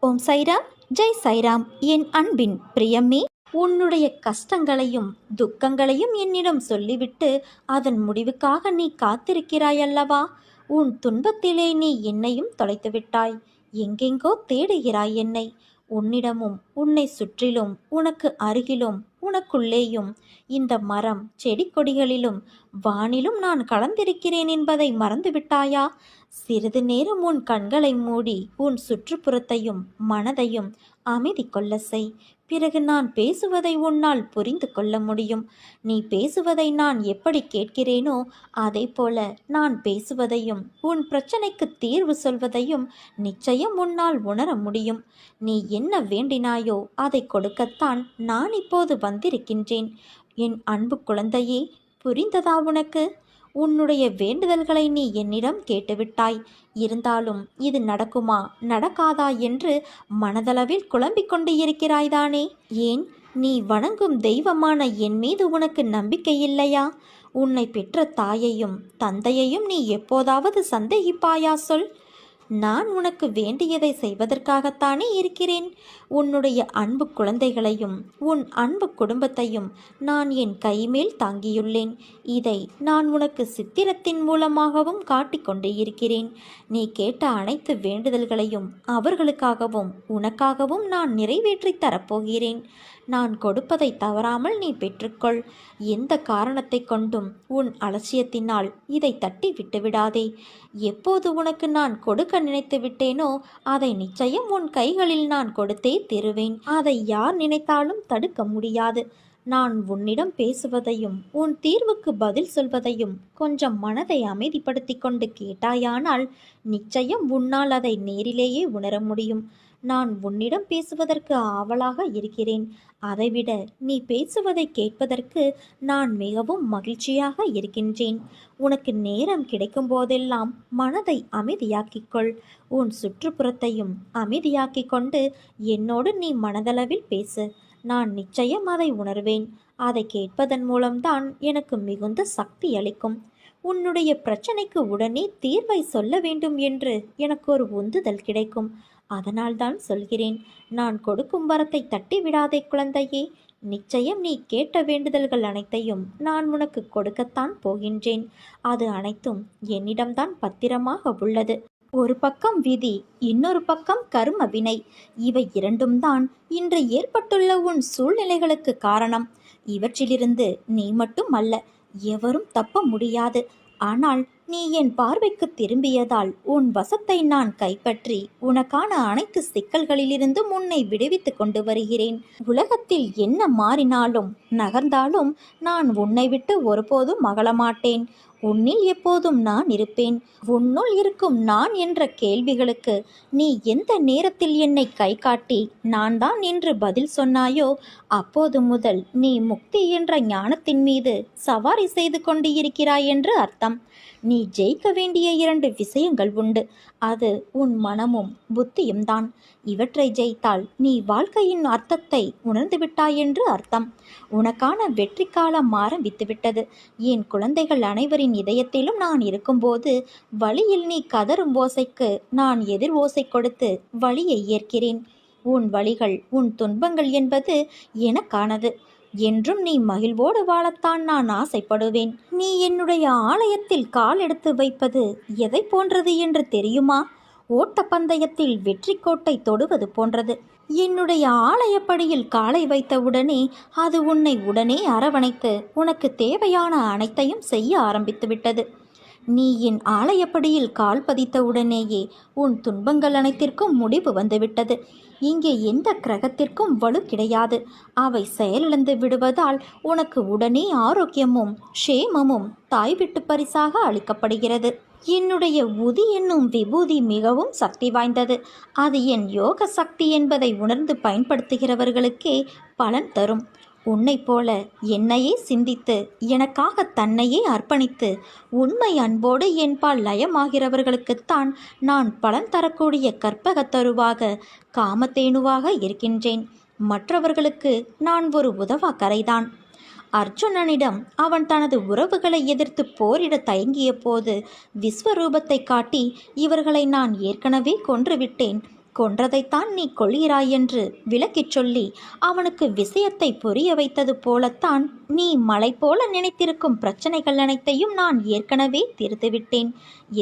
ஓம் சைராம், ஜெய் சைராம். என் அன்பின் பிரியமே, உன்னுடைய கஷ்டங்களையும் துக்கங்களையும் என்னிடம் சொல்லிவிட்டு அதன் முடிவுக்காக நீ காத்திருக்கிறாயல்லவா? உன் துன்பத்திலே நீ என்னையும் தொலைத்து விட்டாய். எங்கெங்கோ தேடுகிறாய் என்னை. உன்னிடமும் உன்னை சுற்றிலும் உனக்கு அருகிலும் உனக்குள்ளேயும் இந்த மரம் செடி கொடிகளிலும் வானிலும் நான் கலந்திருக்கிறேன் என்பதை மறந்துவிட்டாயா? சிறிது நேரம் உன் கண்களை மூடி உன் சுற்றுப்புறத்தையும் மனதையும் அமைதி கொள்ள செய். பிறகு நான் பேசுவதை உன்னால் புரிந்து கொள்ள முடியும். நீ பேசுவதை நான் எப்படி கேட்கிறேனோ அதை போல நான் பேசுவதையும் உன் பிரச்சனைக்கு தீர்வு சொல்வதையும் நிச்சயம் உன்னால் உணர முடியும். நீ என்ன வேண்டினாயோ அதை கொடுக்கத்தான் நான் இப்போது வந்திருக்கின்றேன். என் அன்பு குழந்தையே, புரிந்ததா உனக்கு? உன்னுடைய வேண்டுதல்களை நீ என்னிடம் கேட்டுவிட்டாய். இருந்தாலும் இது நடக்குமா நடக்காதா என்று மனதளவில் குழம்பிக் கொண்டு இருக்கிறாய்தானே? ஏன், நீ வணங்கும் தெய்வமான என் மீது உனக்கு நம்பிக்கை இல்லையா? உன்னை பெற்ற தாயையும் தந்தையையும் நீ எப்போதாவது சந்தேகிப்பாயா? சொல். நான் உனக்கு வேண்டியதை செய்வதற்காகத்தானே இருக்கிறேன். உன்னுடைய அன்பு குழந்தைகளையும் உன் அன்பு குடும்பத்தையும் நான் என் கைமேல் தாங்கியுள்ளேன். இதை நான் உனக்கு சித்திரத்தின் மூலமாகவும் காட்டிக்கொண்டு இருக்கிறேன். நீ கேட்ட அனைத்து வேண்டுதல்களையும் அவர்களுக்காகவும் உனக்காகவும் நான் நிறைவேற்றி தரப்போகிறேன். நான் கொடுப்பதை தவறாமல் நீ பெற்றுக்கொள். எந்த காரணத்தை கொண்டும் உன் அலட்சியத்தினால் இதை தட்டி விட்டுவிடாதே. எப்போது உனக்கு நான் கொடுக்க நினைத்து விட்டேனோ அதை நிச்சயம் உன் கைகளில் நான் கொடுத்தே தருவேன். அதை யார் நினைத்தாலும் தடுக்க முடியாது. நான் உன்னிடம் பேசுவதையும் உன் தீர்வுக்கு பதில் சொல்வதையும் கொஞ்சம் மனதை அமைதிப்படுத்தி கொண்டு கேட்டாயானால் நிச்சயம் உன்னால் அதை நேரிலேயே உணர முடியும். நான் உன்னிடம் பேசுவதற்கு ஆவலாக இருக்கிறேன். அதைவிட நீ பேசுவதை கேட்பதற்கு நான் மிகவும் மகிழ்ச்சியாக இருக்கின்றேன். உனக்கு நேரம் கிடைக்கும் போதெல்லாம் மனதை அமைதியாக்கிக்கொள். உன் சுற்றுப்புறத்தையும் அமைதியாக்கி கொண்டு என்னோடு நீ மனதளவில் பேசு. நான் நிச்சயம் அதை உணர்வேன். அதை கேட்பதன் மூலம்தான் எனக்கு மிகுந்த சக்தி அளிக்கும். உன்னுடைய பிரச்சனைக்கு உடனே தீர்வை சொல்ல வேண்டும் என்று எனக்கு ஒரு உந்துதல் கிடைக்கும். அதனால்தான் சொல்கிறேன். நான் கொடுக்கும் வரத்தை தட்டி விடாதே குழந்தையே. நிச்சயம் நீ கேட்ட வேண்டுதல்கள் அனைத்தையும் நான் உனக்கு கொடுக்கத்தான் போகின்றேன். அது அனைத்தும் என்னிடம்தான் பத்திரமாக உள்ளது. ஒரு பக்கம் விதி, இன்னொரு பக்கம் கர்ம வினை. இவை இரண்டும் தான் இன்று ஏற்பட்டுள்ள உன் சூழ்நிலைகளுக்கு காரணம். இவற்றிலிருந்து நீ மட்டும் அல்ல, எவரும் தப்ப முடியாது. ஆனால் நீ என் பார்வைக்கு திரும்பியதால் உன் வசத்தை நான் கைப்பற்றி உனக்கான அனைத்து சிக்கல்களிலிருந்தும் உன்னை விடுவித்து கொண்டு வருகிறேன். உலகத்தில் என்ன மாறினாலும் நகர்ந்தாலும் நான் உன்னை விட்டு ஒருபோதும் அகலமாட்டேன். உன்னில் எப்போதும் நான் இருப்பேன். உன்னுள் இருக்கும் நான் என்ற கேள்விகளுக்கு நீ எந்த நேரத்தில் என்னை கை காட்டி நான் தான் என்று பதில் சொன்னாயோ அப்போது முதல் நீ முக்தி என்ற ஞானத்தின் மீது சவாரி செய்து கொண்டு இருக்கிறாய் என்று அர்த்தம். நீ ஜெயிக்க வேண்டிய 2 விஷயங்கள் உண்டு. அது உன் மனமும் புத்தியும் தான். இவற்றை ஜெயித்தால் நீ வாழ்க்கையின் அர்த்தத்தை உணர்ந்து விட்டாய் என்று அர்த்தம். உனக்கான வெற்றி காலம் ஆரம்பித்துவிட்டது. என் குழந்தைகள் அனைவரின் இதயத்திலும் நான் இருக்கும்போது வழியில் நீ கதறும் ஓசைக்கு நான் எதிர் ஓசை கொடுத்து வழியை ஏற்கிறேன். உன் வழிகள் உன் துன்பங்கள் என்பது எனக்கானது. என்றும் நீ மகிழ்வோடு வாழத்தான் நான் ஆசைப்படுவேன். நீ என்னுடைய ஆலயத்தில் கால் எடுத்து வைப்பது எதை போன்றது என்று தெரியுமா? ஓட்டப்பந்தயத்தில் வெற்றி கோட்டை தொடுவது போன்றது. என்னுடைய ஆலயப்படியில் காலை வைத்தவுடனே அது உன்னை உடனே அரவணைத்து உனக்கு தேவையான அனைத்தையும் செய்ய ஆரம்பித்து விட்டது. நீ என் ஆலயப்படியில் கால் பதித்தவுடனேயே உன் துன்பங்கள் அனைத்திற்கும் முடிவு வந்துவிட்டது. இங்கே எந்த கிரகத்திற்கும் வலு கிடையாது. அவை செயலிழந்து விடுவதால் உனக்கு உடனே ஆரோக்கியமும் க்ஷேமமும் தாய் விட்டு பரிசாக அளிக்கப்படுகிறது. என்னுடைய உதி என்னும் விபூதி மிகவும் சக்தி வாய்ந்தது. அது என் யோக சக்தி என்பதை உணர்ந்து பயன்படுத்துகிறவர்களுக்கே பலன் தரும். உன்னை போல என்னையே சிந்தித்து எனக்காக தன்னையே அர்ப்பணித்து உண்மை அன்போடு என்பால் லயமாகிறவர்களுக்குத்தான் நான் பலன் தரக்கூடிய கற்பகத்தருவாக காமத்தேனுவாக இருக்கின்றேன். மற்றவர்களுக்கு நான் ஒரு உதவா கரைதான். அர்ஜுனனிடம் அவன் தனது உறவுகளை எதிர்த்து போரிட தயங்கிய போது விஸ்வரூபத்தை காட்டி இவர்களை நான் ஏற்கனவே கொன்றுவிட்டேன், கொன்றதைத்தான் நீ கொள்கிறாய் என்று விளக்கிச் சொல்லி அவனுக்கு விஷயத்தை புரிய வைத்தது போலத்தான் நீ மலை போல நினைத்திருக்கும் பிரச்சனைகள் அனைத்தையும் நான் ஏற்கனவே தீர்த்துவிட்டேன்.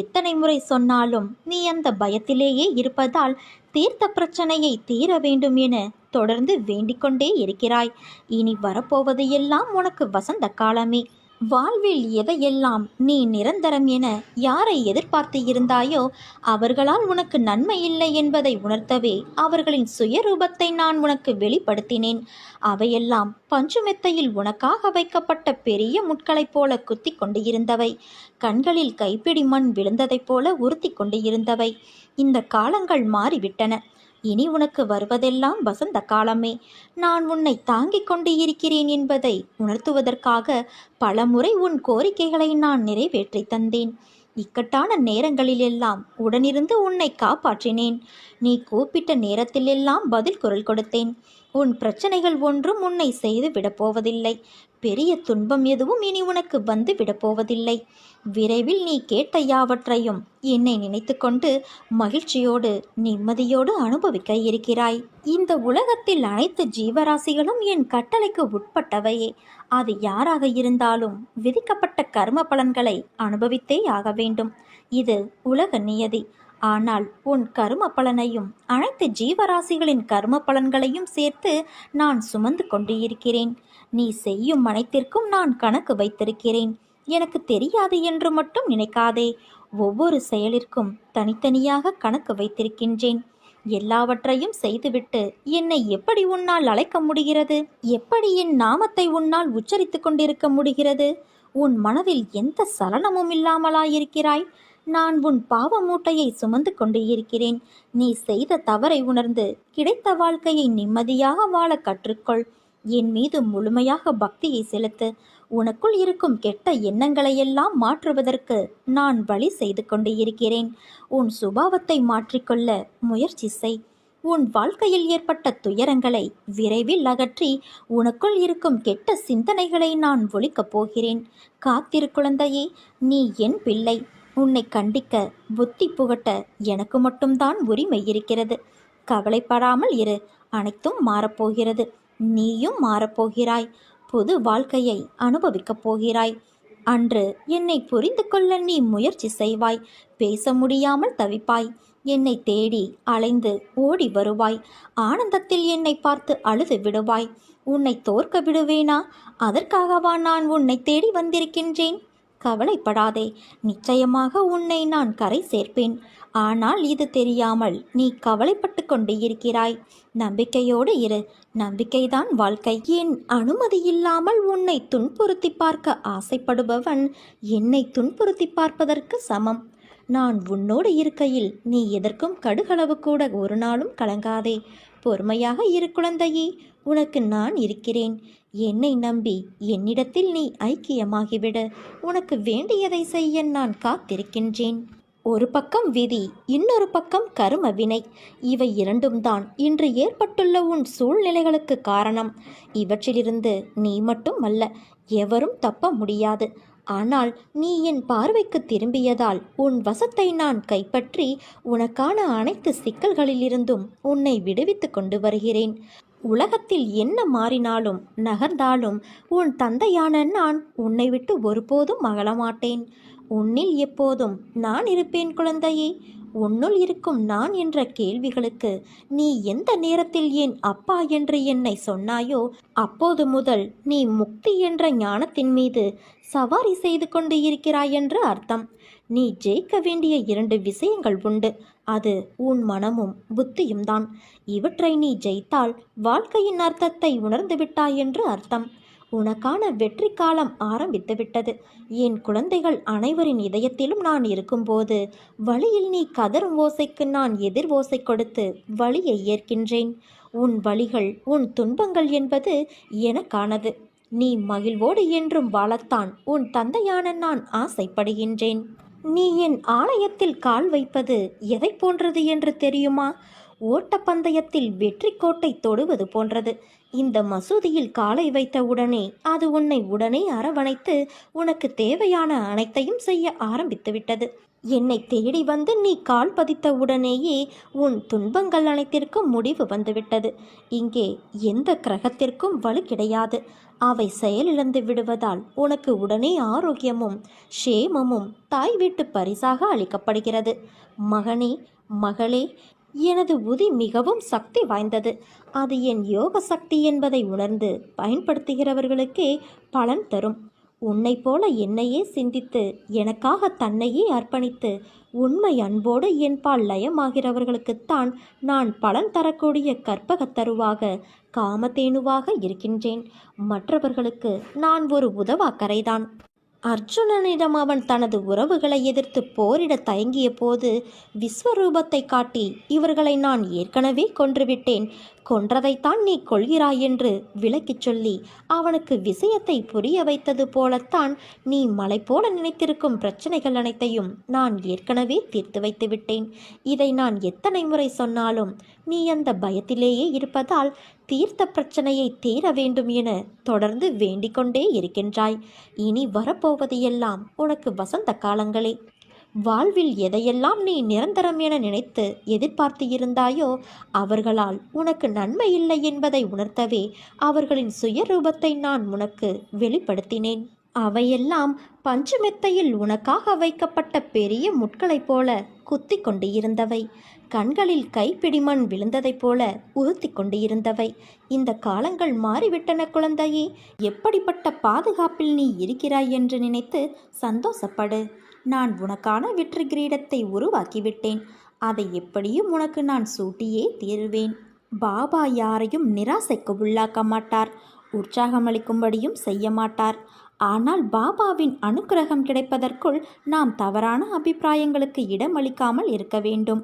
எத்தனை முறை சொன்னாலும் நீ அந்த பயத்திலேயே இருப்பதால் தீர்த்த பிரச்சனையை தீர வேண்டும் என தொடர்ந்து வேண்டிக்கொண்டே இருக்கிறாய். இனி வரப்போவது எல்லாம் உனக்கு வசந்த காலமே. வாழ்வில் எதையெல்லாம் நீ நிரந்தரம் என யாரை எதிர்பார்த்து இருந்தாயோ அவர்களால் உனக்கு நன்மை இல்லை என்பதை உணர்த்தவே அவர்களின் சுயரூபத்தை நான் உனக்கு வெளிப்படுத்தினேன். அவையெல்லாம் பஞ்சுமெத்தையில் உனக்காக வைக்கப்பட்ட பெரிய முட்களைப் போல குத்தி கொண்டு இருந்தவை. கண்களில் கைப்பிடி மண் விழுந்ததைப் போல உறுத்தி கொண்டு இருந்தவை. இந்த காலங்கள் மாறிவிட்டன. இனி உனக்கு வருவதெல்லாம் வசந்த காலமே. நான் உன்னை தாங்கிக் கொண்டு இருக்கிறேன் என்பதை உணர்த்துவதற்காக பலமுறை உன் கோரிக்கைகளை நான் நிறைவேற்றி தந்தேன். இக்கட்டான நேரங்களிலெல்லாம் உடனிருந்து உன்னை காப்பாற்றினேன். நீ கூப்பிட்ட நேரத்திலெல்லாம் பதில் குரல் கொடுத்தேன். உன் பிரச்சனைகள் ஒன்றும் உன்னை செய்து விடப்போவதில்லை. பெரிய துன்பம் எதுவும் இனி உனக்கு வந்து விடப்போவதில்லை. விரைவில் நீ கேட்ட யாவற்றையும் என்னை நினைத்து கொண்டு மகிழ்ச்சியோடு நிம்மதியோடு அனுபவிக்க இருக்கிறாய். இந்த உலகத்தில் அனைத்து ஜீவராசிகளும் என் கட்டளைக்கு உட்பட்டவையே. அது யாராக இருந்தாலும் விதிக்கப்பட்ட கர்ம பலன்களை அனுபவித்தே ஆக வேண்டும். இது உலக நியதி. ஆனால் உன் கர்ம பலனையும் அனைத்து ஜீவராசிகளின் கர்ம பலன்களையும் சேர்த்து நான் சுமந்து கொண்டு இருக்கிறேன். நீ செய்யும் அனைத்திற்கும் நான் கணக்கு வைத்திருக்கிறேன். எனக்கு தெரியாது என்று மட்டும் நினைக்காதே. ஒவ்வொரு செயலிற்கும் தனித்தனியாக கணக்கு வைத்திருக்கின்றேன். எல்லாவற்றையும் செய்துவிட்டு என்னை எப்படி உன்னால் அழைக்க முடிகிறது? எப்படி என் நாமத்தை உன்னால் உச்சரித்து கொண்டிருக்க முடிகிறது? உன் மனதில் எந்த சலனமும் இல்லாமலாயிருக்கிறாய்? நான் உன் பாவ மூட்டையை சுமந்து கொண்டு இருக்கிறேன். நீ செய்த தவறை உணர்ந்து கிடைத்த வாழ்க்கையை நிம்மதியாக வாழ கற்றுக்கொள். என் மீது முழுமையாக பக்தியை செலுத்து. உனக்குள் இருக்கும் கெட்ட எண்ணங்களையெல்லாம் மாற்றுவதற்கு நான் வழி செய்து கொண்டு இருக்கிறேன். உன் சுபாவத்தை மாற்றிக்கொள்ள முயற்சி செய். உன் வாழ்க்கையில் ஏற்பட்ட துயரங்களை விரைவில் அகற்றி உனக்குள் இருக்கும் கெட்ட சிந்தனைகளை நான் ஒழிக்கப் போகிறேன். காத்திரு குழந்தையே, நீ என் பிள்ளை. உன்னை கண்டிக்க புத்தி புகட்ட எனக்கு மட்டும்தான் உரிமை இருக்கிறது. கவலைப்படாமல் இரு. அனைத்தும் மாறப்போகிறது. நீயும் மாறப்போகிறாய். புது வாழ்க்கையை அனுபவிக்கப் போகிறாய். அன்று என்னை புரிந்து கொள்ள நீ முயற்சி செய்வாய். பேச முடியாமல் தவிப்பாய். என்னை தேடி அலைந்து ஓடி வருவாய். ஆனந்தத்தில் என்னை பார்த்து அழுது விடுவாய். உன்னை தோற்க விடுவேனா? அதற்காகவா நான் உன்னை தேடி வந்திருக்கின்றேன்? கவலைப்படாதே. நிச்சயமாக உன்னை நான் கரை சேர்ப்பேன். ஆனால் இது தெரியாமல் நீ கவலைப்பட்டு கொண்டு இருக்கிறாய். நம்பிக்கையோடு இரு. நம்பிக்கைதான் வாழ்க்கை. என் அனுமதி இல்லாமல் உன்னை துன்புறுத்தி பார்க்க ஆசைப்படுபவன் என்னை துன்புறுத்தி பார்ப்பதற்கு சமம். நான் உன்னோடு இருக்கையில் நீ எதற்கும் கடுகளவு கூட ஒரு நாளும் கலங்காதே. பொறுமையாக இரு குழந்தையே. உனக்கு நான் இருக்கிறேன். என்னை நம்பி என்னிடத்தில் நீ ஐக்கியமாகிவிடு. உனக்கு வேண்டியதை செய்ய நான் காத்திருக்கின்றேன். ஒரு பக்கம் விதி, இன்னொரு பக்கம் கரும வினை. இவை இரண்டும் தான் இன்று ஏற்பட்டுள்ள உன் சூழ்நிலைகளுக்கு காரணம். இவற்றிலிருந்து நீ மட்டும் அல்ல, எவரும் தப்ப முடியாது. ஆனால் நீ என் பார்வைக்கு திரும்பியதால் உன் வசத்தை நான் கைப்பற்றி உனக்கான அனைத்து சிக்கல்களிலிருந்தும் உன்னை விடுவித்து கொண்டு வருகிறேன். உலகத்தில் என்ன மாறினாலும் நகர்ந்தாலும் உன் தந்தையான நான் உன்னை விட்டு ஒருபோதும் அகலமாட்டேன். உன்னில் எப்போதும் நான் இருப்பேன் குழந்தையே. உன்னுள் இருக்கும் நான் என்ற கேள்விகளுக்கு நீ எந்த நேரத்தில் என் அப்பா என்று என்னை சொன்னாயோ அப்போது முதல் நீ முக்தி என்ற ஞானத்தின் மீது சவாரி செய்து கொண்டு இருக்கிறாய் என்று அர்த்தம். நீ ஜெயிக்க வேண்டிய 2 விஷயங்கள் உண்டு. அது உன் மனமும் புத்தியும் தான். இவற்றை நீ ஜெயித்தால் வாழ்க்கையின் அர்த்தத்தை உணர்ந்து விட்டாய் என்று அர்த்தம். உனக்கான வெற்றி காலம் ஆரம்பித்து விட்டது. என் குழந்தைகள் அனைவரின் இதயத்திலும் நான் இருக்கும்போது வழியில் நீ கதரும் ஓசைக்கு நான் எதிர் ஓசை கொடுத்து வழியை ஏற்கின்றேன். உன் வழிகள், உன் துன்பங்கள் என்பது எனக்கானது. நீ மகிழ்வோடு என்றும் வாழத்தான் உன் தந்தையான நான் ஆசைப்படுகின்றேன். நீ என் ஆலயத்தில் கால் வைப்பது எதை போன்றது என்று தெரியுமா? ஓட்டப்பந்தயத்தில் வெற்றி கோட்டை தொடுவது போன்றது. இந்த மசூதியில் காலை வைத்த உடனே அது உன்னை உடனே அரவணைத்து உனக்கு தேவையான அனைத்தையும் செய்ய ஆரம்பித்து விட்டது. என்னை தேடி வந்து நீ கால் பதித்த உடனேயே உன் துன்பங்கள் அனைத்திற்கும் முடிவு வந்துவிட்டது. இங்கே எந்த கிரகத்திற்கும் வலு கிடையாது. அவை செயலிழந்து விடுவதால் உனக்கு உடனே ஆரோக்கியமும் க்ஷேமமும் தாய் வீட்டு பரிசாக அளிக்கப்படுகிறது. மகனே, மகளே, எனது உதி மிகவும் சக்தி வாய்ந்தது. அது என் யோக சக்தி என்பதை உணர்ந்து பயன்படுத்துகிறவர்களுக்கே பலன் தரும். உன்னை போல என்னையே சிந்தித்து எனக்காக தன்னையே அர்ப்பணித்து உண்மை அன்போடு என்பால் லயமாகிறவர்களுக்குத்தான் நான் பலன் தரக்கூடிய கற்பகத்தருவாக காமதேனுவாக இருக்கின்றேன். மற்றவர்களுக்கு நான் ஒரு உதவாக்கரைதான். அர்ஜுனனிடம் அவன் தனது உறவுகளை எதிர்த்து போரிட தயங்கிய போது விஸ்வரூபத்தை காட்டி இவர்களை நான் ஏற்கனவே கொன்றுவிட்டேன், கொன்றதைத்தான் நீ கொள்கிறாய் என்று விளக்கிச் சொல்லி அவனுக்கு விஷயத்தை புரிய வைத்தது போலத்தான் நீ மலை போல நினைத்திருக்கும் பிரச்சனைகள் அனைத்தையும் நான் ஏற்கனவே தீர்த்து வைத்து விட்டேன். இதை நான் எத்தனை முறை சொன்னாலும் நீ அந்த பயத்திலேயே இருப்பதால் தீர்த்த பிரச்சனையை தீர வேண்டும் என தொடர்ந்து வேண்டிக் கொண்டே இருக்கின்றாய். இனி வரப்போவது எல்லாம் உனக்கு வசந்த காலங்களே. வாழ்வில் எதையெல்லாம் நீ நிரந்தரம் என நினைத்து எதிர்பார்த்து இருந்தாயோ அவர்களால் உனக்கு நன்மை இல்லை என்பதை உணர்த்தவே அவர்களின் சுயரூபத்தை நான் உனக்கு வெளிப்படுத்தினேன். அவையெல்லாம் பஞ்சுமெத்தையில் உனக்காக வைக்கப்பட்ட பெரிய முட்களைப் போல குத்தி கொண்டு இருந்தவை. கண்களில் கைப்பிடிமண் விழுந்ததைப் போல உறுத்தி கொண்டு இருந்தவை. இந்த காலங்கள் மாறிவிட்டன குழந்தையே. எப்படிப்பட்ட பாதுகாப்பில் நீ இருக்கிறாய் என்று நினைத்து சந்தோஷப்படு. நான் உனக்கான வெற்றி கிரீடத்தை உருவாக்கிவிட்டேன். அதை எப்படியும் உனக்கு நான் சூட்டியே தீருவேன். பாபா யாரையும் நிராசைக்கு உள்ளாக்க மாட்டார், உற்சாகமளிக்கும்படியும் செய்ய மாட்டார். ஆனால் பாபாவின் அனுக்கிரகம் கிடைப்பதற்குள் நாம் தவறான அபிப்பிராயங்களுக்கு இடமளிக்காமல் இருக்க வேண்டும்.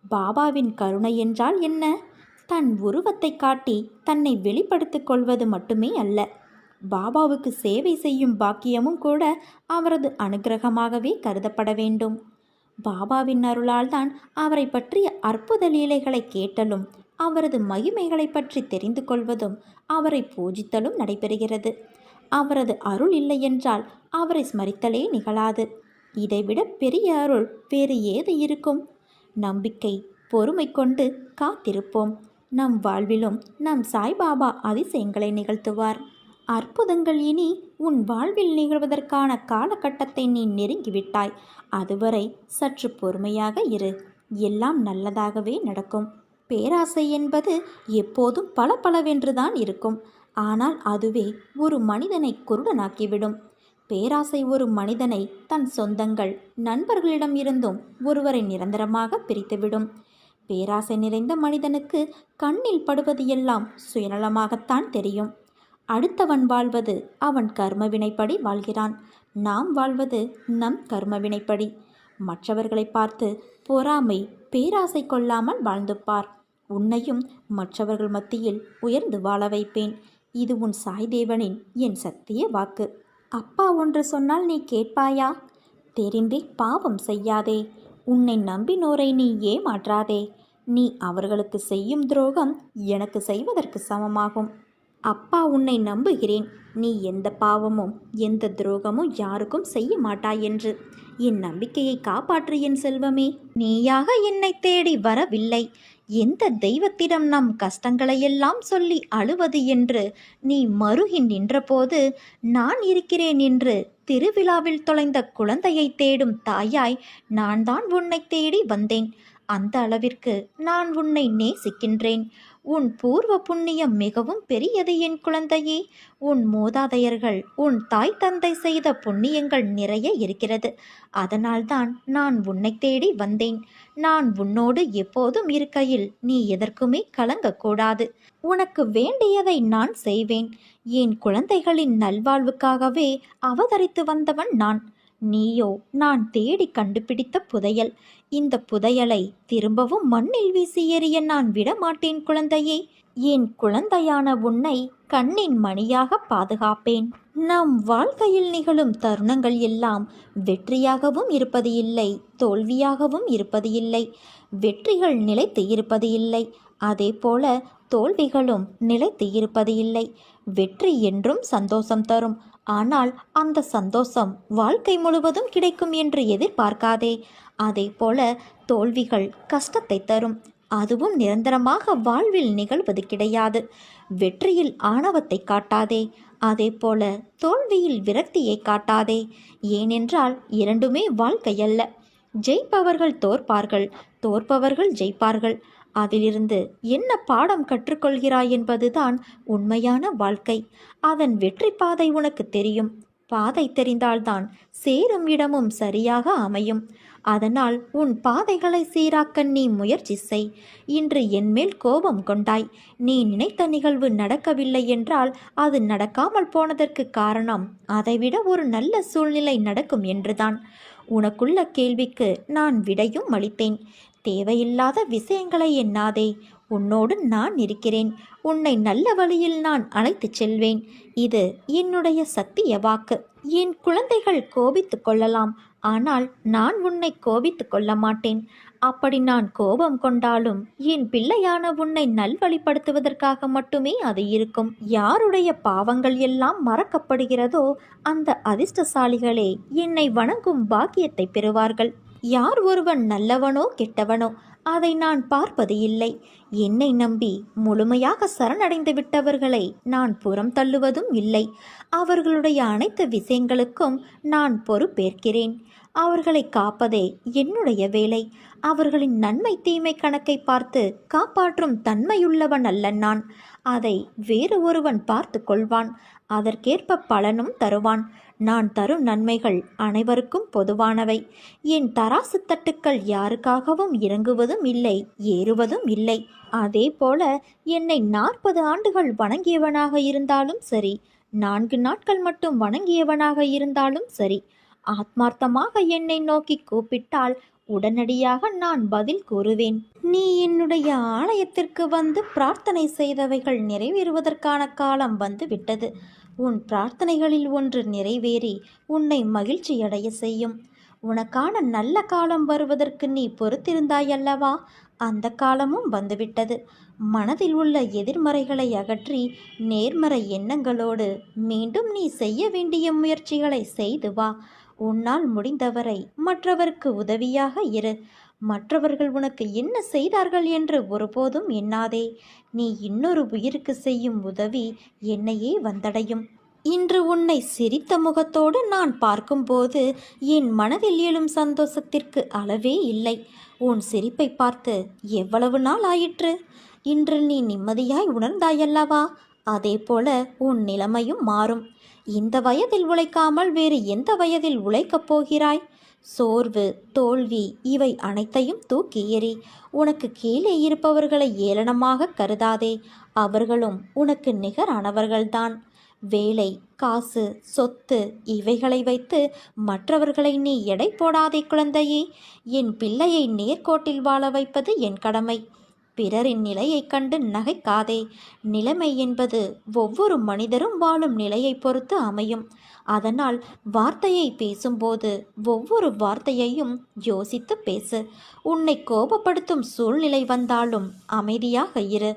பாபாவின் கருணை என்றால் என்ன? தன் உருவத்தை காட்டி தன்னை வெளிப்படுத்திக் கொள்வது மட்டுமே அல்ல. பாபாவுக்கு சேவை செய்யும் பாக்கியமும் கூட அவரது அனுக்கிரகமாகவே கருதப்பட வேண்டும். பாபாவின் அருளால் தான் அவரை பற்றிய அற்புத லீலைகளை கேட்டலும் அவரது மகிமைகளை பற்றி தெரிந்து கொள்வதும் அவரை பூஜித்தலும் நடைபெறுகிறது. அவரது அருள் இல்லை என்றால் அவரை ஸ்மரித்தலே நிகழாது. இதைவிட பெரிய அருள் வேறு ஏது இருக்கும்? நம்பிக்கை, பொறுமை கொண்டு காத்திருப்போம். நம் வாழ்விலும் நம் சாய்பாபா அதிசயங்களை நிகழ்த்துவார். அற்புதங்கள் இனி உன் வாழ்வில் நிகழ்வதற்கான காலகட்டத்தை நீ நெருங்கிவிட்டாய். அதுவரை சற்று பொறுமையாக இரு. எல்லாம் நல்லதாகவே நடக்கும். பேராசை என்பது எப்போதும் பளபளவென்றுதான் இருக்கும். ஆனால் அதுவே ஒரு மனிதனை குருடனாக்கிவிடும். பேராசை ஒரு மனிதனை தன் சொந்தங்கள், நண்பர்களிடம் இருந்தும் ஒருவரை நிரந்தரமாக பிரித்துவிடும். பேராசை நிறைந்த மனிதனுக்கு கண்ணில் படுவது எல்லாம் சுயநலமாகத்தான் தெரியும். அடுத்தவன் வாழ்வது அவன் கர்மவினைப்படி வாழ்கிறான். நாம் வாழ்வது நம் கர்மவினைப்படி. மற்றவர்களை பார்த்து பொறாமை, பேராசை கொள்ளாமல் வாழ்ந்து பார். உன்னையும் மற்றவர்கள் மத்தியில் உயர்ந்து வாழ வைப்பேன். இது உன் சாய்தேவனின் என் சத்திய வாக்கு. அப்பா ஒன்று சொன்னால் நீ கேட்பாயா? தெரிந்தே பாவம் செய்யாதே. உன்னை நம்பினோரை நீ ஏமாற்றாதே. நீ அவர்களுக்கு செய்யும் துரோகம் எனக்கு செய்வதற்கு சமமாகும். அப்பா உன்னை நம்புகிறேன். நீ எந்த பாவமும் எந்த துரோகமும் யாருக்கும் செய்ய மாட்டாய் என்று. என் நம்பிக்கையை காப்பாற்று என் செல்வமே. நீயாக என்னை தேடி வரவில்லை. எந்த தெய்வத்திடம் நம் கஷ்டங்களையெல்லாம் சொல்லி அழுவது என்று நீ மருகி நின்றபோது நான் இருக்கிறேன் என்று திருவிழாவில் தொலைந்த குழந்தையை தேடும் தாயாய் நான் தான் உன்னை தேடி வந்தேன். அந்த அளவிற்கு நான் உன்னை நேசிக்கின்றேன். உன் பூர்வ புண்ணியம் மிகவும் பெரியது என் குழந்தையே. உன் மூதாதையர்கள், உன் தாய் தந்தை செய்த புண்ணியங்கள் நிறைய இருக்கிறது. அதனால்தான் நான் உன்னை தேடி வந்தேன். நான் உன்னோடு எப்போதும் இருக்கையில் நீ எதற்குமே கலங்கக்கூடாது. உனக்கு வேண்டியதை நான் செய்வேன். என் குழந்தைகளின் நல்வாழ்வுக்காகவே அவதரித்து வந்தவன் நான். நீயோ நான் தேடி கண்டுபிடித்த புதையல். இந்த புதையலை திரும்பவும் மண்ணில் வீசி எறிய நான் விடமாட்டேன் குழந்தையே. என் குழந்தையான உன்னை கண்ணின் மணியாக பாதுகாப்பேன். நம் வாழ்க்கையில் நிகழும் தருணங்கள் எல்லாம் வெற்றியாகவும் இருப்பது இல்லை, தோல்வியாகவும் இருப்பது இல்லை. வெற்றிகள் நிலைத்து இருப்பது இல்லை, அதே போல தோல்விகளும் நிலைத்து இருப்பது இல்லை. வெற்றி என்றும் சந்தோஷம் தரும், ஆனால் அந்த சந்தோஷம் வாழ்க்கை முழுவதும் கிடைக்கும் என்று எதிர்பார்க்காதே. அதே போல தோல்விகள் கஷ்டத்தை தரும், அதுவும் நிரந்தரமாக வாழ்வில் நிகழ்வது கிடையாது. வெற்றியில் ஆணவத்தை காட்டாதே, அதே போல தோல்வியில் விரக்தியை காட்டாதே. ஏனென்றால் இரண்டுமே வாழ்க்கையல்ல. ஜெயிப்பவர்கள் தோற்பார்கள், தோற்பவர்கள் ஜெயிப்பார்கள். அதிலிருந்து என்ன பாடம் கற்றுக்கொள்கிறாய் என்பதுதான் உண்மையான வாழ்க்கை. அதன் வெற்றி பாதை உனக்கு தெரியும். பாதை தெரிந்தால்தான் சேரும் இடமும் சரியாக அமையும். அதனால் உன் பாதைகளை சீராக்க நீ முயற்சி செய். இன்று என்மேல் கோபம் கொண்டாய். நீ நினைத்த நிகழ்வு நடக்கவில்லை என்றால் அது நடக்காமல் போனதற்கு காரணம் அதைவிட ஒரு நல்ல சூழ்நிலை நடக்கும் என்றுதான். உனக்குள்ள கேள்விக்கு நான் விடையும் அளித்தேன். தேவையில்லாத விஷயங்களை எண்ணாதே. உன்னோடு நான் இருக்கிறேன். உன்னை நல்ல வழியில் நான் அழைத்துச் செல்வேன். இது என்னுடைய சத்திய வாக்கு. என் குழந்தைகள் கோபித்து கொள்ளலாம், ஆனால் நான் உன்னை கோபித்து கொள்ள மாட்டேன். அப்படி நான் கோபம் கொண்டாலும் என் பிள்ளையான உன்னை நல்வழிப்படுத்துவதற்காக மட்டுமே அது இருக்கும். யாருடைய பாவங்கள் எல்லாம் மறக்கப்படுகிறதோ அந்த அதிர்ஷ்டசாலிகளே என்னை வணங்கும் பாக்கியத்தை பெறுவார்கள். யார் ஒருவன் நல்லவனோ கெட்டவனோ அதை நான் பார்ப்பது இல்லை. என்னை நம்பி முழுமையாக சரணடைந்து விட்டவர்களை நான் புறம் தள்ளுவதும் இல்லை. அவர்களுடைய அனைத்து விஷயங்களுக்கும் நான் பொறுப்பேற்கிறேன். அவர்களை காப்பதே என்னுடைய வேலை. அவர்களின் நன்மை தீமை கணக்கை பார்த்து காப்பாற்றும் தன்மையுள்ளவன் அல்ல நான். அதை வேறு ஒருவன் பார்த்து கொள்வான். அதற்கேற்ப பலனும் தருவான். நான் தரும் நன்மைகள் அனைவருக்கும் பொதுவானவை. என் தராசு தட்டுக்கள் யாருக்காகவும் இறங்குவதும் இல்லை, ஏறுவதும் இல்லை. அதே போல என்னை 40 ஆண்டுகள் வணங்கியவனாக இருந்தாலும் சரி, 4 நாட்கள் மட்டும் வணங்கியவனாக இருந்தாலும் சரி, ஆத்மார்த்தமாக என்னை நோக்கி கூப்பிட்டால் உடனடியாக நான் பதில் கூறுவேன். நீ என்னுடைய ஆலயத்திற்கு வந்து பிரார்த்தனை செய்தவைகள் நிறைவேறுவதற்கான காலம் வந்து விட்டது. உன் பிரார்த்தனைகளில் ஒன்று நிறைவேறி உன்னை மகிழ்ச்சியடைய செய்யும். உனக்கான நல்ல காலம் வருவதற்கு நீ பொறுத்திருந்தாயல்லவா? அந்த காலமும் வந்துவிட்டது. மனதில் உள்ள எதிர்மறைகளை அகற்றி நேர்மறை எண்ணங்களோடு மீண்டும் நீ செய்ய வேண்டிய முயற்சிகளை செய்து வா. உன்னால் முடிந்தவரை மற்றவருக்கு உதவியாக இரு. மற்றவர்கள் உனக்கு என்ன செய்தார்கள் என்று ஒருபோதும் எண்ணாதே. நீ இன்னொரு உயிருக்கு செய்யும் உதவி என்னையே வந்தடையும். இன்று உன்னை சிரித்த முகத்தோடு நான் பார்க்கும்போது என் மனதில் எழும் சந்தோஷத்திற்கு அளவே இல்லை. உன் சிரிப்பை பார்த்து எவ்வளவு நாள் ஆயிற்று? இன்று நீ நிம்மதியாய் உணர்ந்தாயல்லவா? அதே போல உன் நிலைமையும் மாறும். இந்த வயதில் உழைக்காமல் வேறு எந்த வயதில் உழைக்கப் போகிறாய்? சோர்வு, தோல்வி இவை அனைத்தையும் தூக்கி எறி. உனக்கு கீழே இருப்பவர்களை ஏளனமாக கருதாதே. அவர்களும் உனக்கு நிகரானவர்கள்தான். வேலை, காசு, சொத்து இவைகளை வைத்து மற்றவர்களை நீ எடை போடாதே குழந்தையே. என் பிள்ளையை நேர்கோட்டில் வாழ வைப்பது என் கடமை. பிறரின் நிலையைக் கண்டு நகைக்காதே. நிலைமை என்பது ஒவ்வொரு மனிதரும் வாழும் நிலையை பொறுத்து அமையும். அதனால் வார்த்தையை பேசும்போது ஒவ்வொரு வார்த்தையையும் யோசித்து பேசு. உன்னை கோபப்படுத்தும் சூழ்நிலை வந்தாலும் அமைதியாக இரு.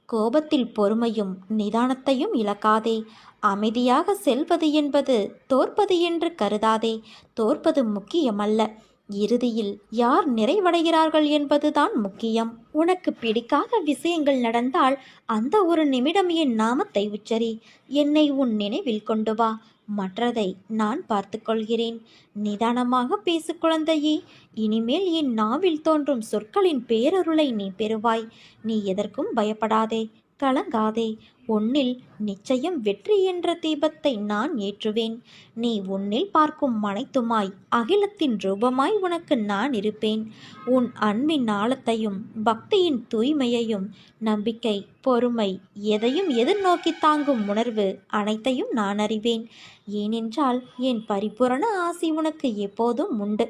கோபத்தில் பொறுமையும் நிதானத்தையும் இழக்காதே. அமைதியாக செல்வது என்பது தோற்பது என்று கருதாதே. தோற்பது முக்கியமல்ல, இறுதியில் யார் நிறைவடைகிறார்கள் என்பதுதான் முக்கியம். உனக்கு பிடிக்காத விஷயங்கள் நடந்தால் அந்த ஒரு நிமிடம் என் நாமத்தை உச்சரி. என்னை உன் நினைவில் கொண்டு வா. மற்றதை நான் பார்த்து கொள்கிறேன். நிதானமாக பேசு குழந்தையே. இனிமேல் என் நாவில் தோன்றும் சொற்களின் பேரருளை நீ பெறுவாய். நீ எதற்கும் பயப்படாதே, கலங்காதே. உன்னில் நிச்சயம் வெற்றி என்ற தீபத்தை நான் ஏற்றுவேன். நீ உன்னில் பார்க்கும் அனைத்துமாய் அகிலத்தின் ரூபமாய் உனக்கு நான் இருப்பேன். உன் அன்பின் ஆழத்தையும் பக்தியின் தூய்மையையும் நம்பிக்கை, பொறுமை எதையும் எதிர்நோக்கி தாங்கும் உணர்வு அனைத்தையும் நான் அறிவேன். ஏனென்றால் என் பரிபூரண ஆசி உனக்கு எப்போதும் உண்டு.